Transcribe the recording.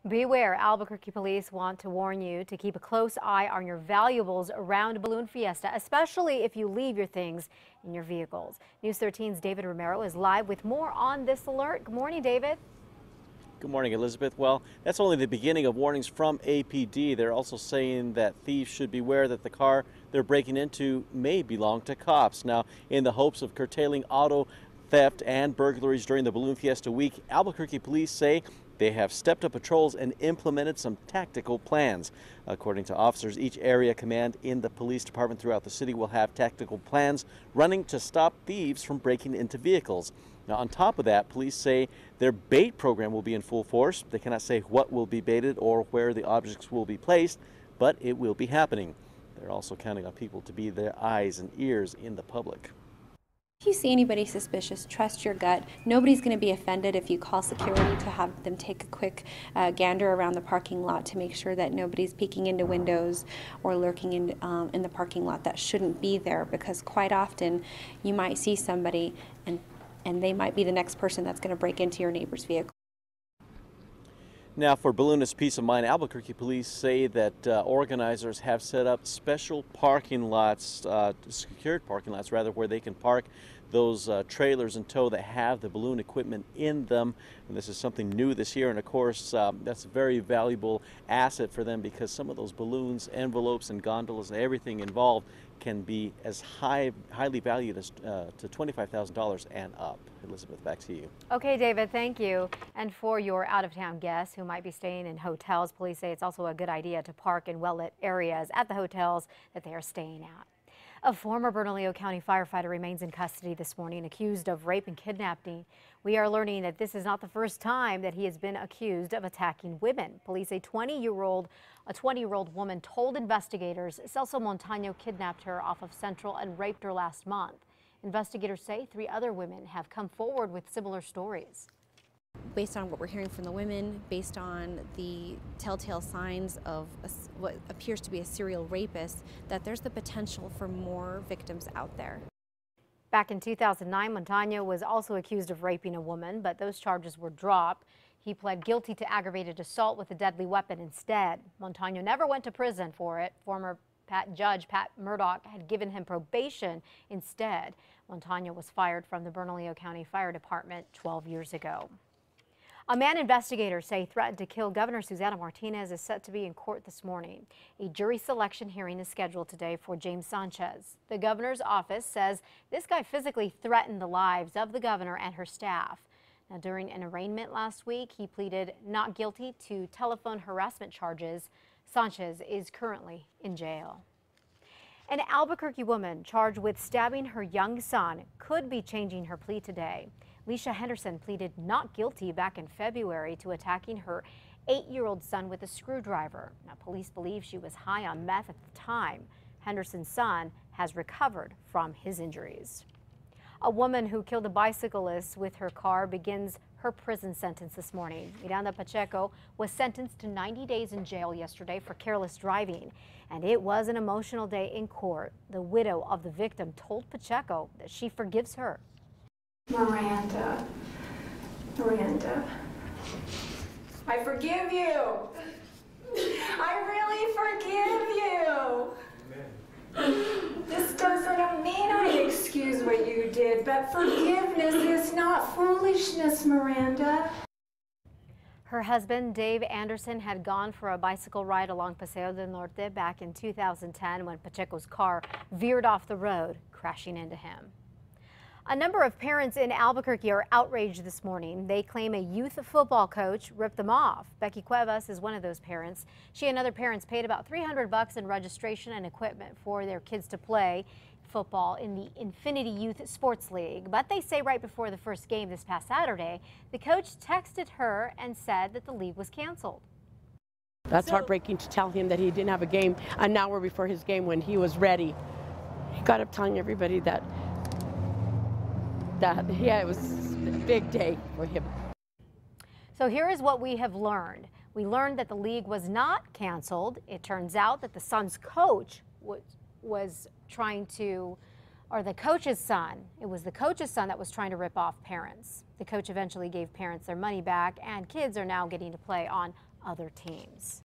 Beware, Albuquerque police want to warn you to keep a close eye on your valuables around Balloon Fiesta, especially if you leave your things in your vehicles. News 13's David Romero is live with more on this alert. Good morning, David. Good morning, Elizabeth. Well, that's only the beginning of warnings from APD. They're also saying that thieves should beware that the car they're breaking into may belong to cops. Now, in the hopes of curtailing auto theft and burglaries during the Balloon Fiesta week, Albuquerque police say they have stepped up patrols and implemented some tactical plans. According to officers, each area command in the police department throughout the city will have tactical plans running to stop thieves from breaking into vehicles. Now, on top of that, police say their bait program will be in full force. They cannot say what will be baited or where the objects will be placed, but it will be happening. They're also counting on people to be their eyes and ears in the public. If you see anybody suspicious, trust your gut. Nobody's going to be offended if you call security to have them take a quick gander around the parking lot to make sure that nobody's peeking into windows or lurking in the parking lot that shouldn't be there, because quite often you might see somebody and they might be the next person that's going to break into your neighbor's vehicle. Now, for balloonist peace of mind, Albuquerque police say that organizers have set up special parking lots, secured parking lots rather, where they can park those trailers in tow that have the balloon equipment in them. And this is something new this year, and of course that's a very valuable asset for them, because some of those balloons, envelopes and gondolas and everything involved can be as highly valued as to $25,000 and up. Elizabeth, back to you. Okay, David, thank you. And for your out-of-town guests who might be staying in hotels, police say it's also a good idea to park in well-lit areas at the hotels that they are staying at. A former Bernalillo County firefighter remains in custody this morning, accused of rape and kidnapping. We are learning that this is not the first time that he has been accused of attacking women. Police say a 20-year-old woman told investigators Celso Montaño kidnapped her off of Central and raped her last month. Investigators say 3 other women have come forward with similar stories. Based on what we're hearing from the women, based on the telltale signs of what appears to be a serial rapist, that there's the potential for more victims out there. Back in 2009, Montaño was also accused of raping a woman, but those charges were dropped. He pled guilty to aggravated assault with a deadly weapon instead. Montaño never went to prison for it. Former Judge Pat Murdoch had given him probation instead. Montaño was fired from the Bernalillo County Fire Department 12 years ago. A man investigators say threatened to kill Governor Susana Martinez is set to be in court this morning. A jury selection hearing is scheduled today for James Sanchez. The governor's office says this guy physically threatened the lives of the governor and her staff. Now, during an arraignment last week, he pleaded not guilty to telephone harassment charges. Sanchez is currently in jail. An Albuquerque woman charged with stabbing her young son could be changing her plea today. Leisha Henderson pleaded not guilty back in February to attacking her 8-year-old son with a screwdriver. Now, police believe she was high on meth at the time. Henderson's son has recovered from his injuries. A woman who killed a bicyclist with her car begins her prison sentence this morning. Miranda Pacheco was sentenced to 90 days in jail yesterday for careless driving, and it was an emotional day in court. The widow of the victim told Pacheco that she forgives her. Miranda, I forgive you. I really forgive you. This doesn't mean I excuse what you did, but forgiveness is not foolishness, Miranda. Her husband, Dave Anderson, had gone for a bicycle ride along Paseo del Norte back in 2010 when Pacheco's car veered off the road, crashing into him. A number of parents in Albuquerque are outraged this morning. They claim a youth football coach ripped them off. Becky Cuevas is one of those parents. She and other parents paid about $300 in registration and equipment for their kids to play football in the Infinity Youth Sports League. But they say right before the first game this past Saturday, the coach texted her and said that the league was canceled. That's heartbreaking to tell him that he didn't have a game an hour before his game when he was ready. He got up telling everybody that it was a big day for him. So here is what we have learned. We learned that the league was not canceled. It turns out that the Suns coach was trying to Or the coach's son. It was the coach's son that was trying to rip off parents. The coach eventually gave parents their money back, and kids are now getting to play on other teams.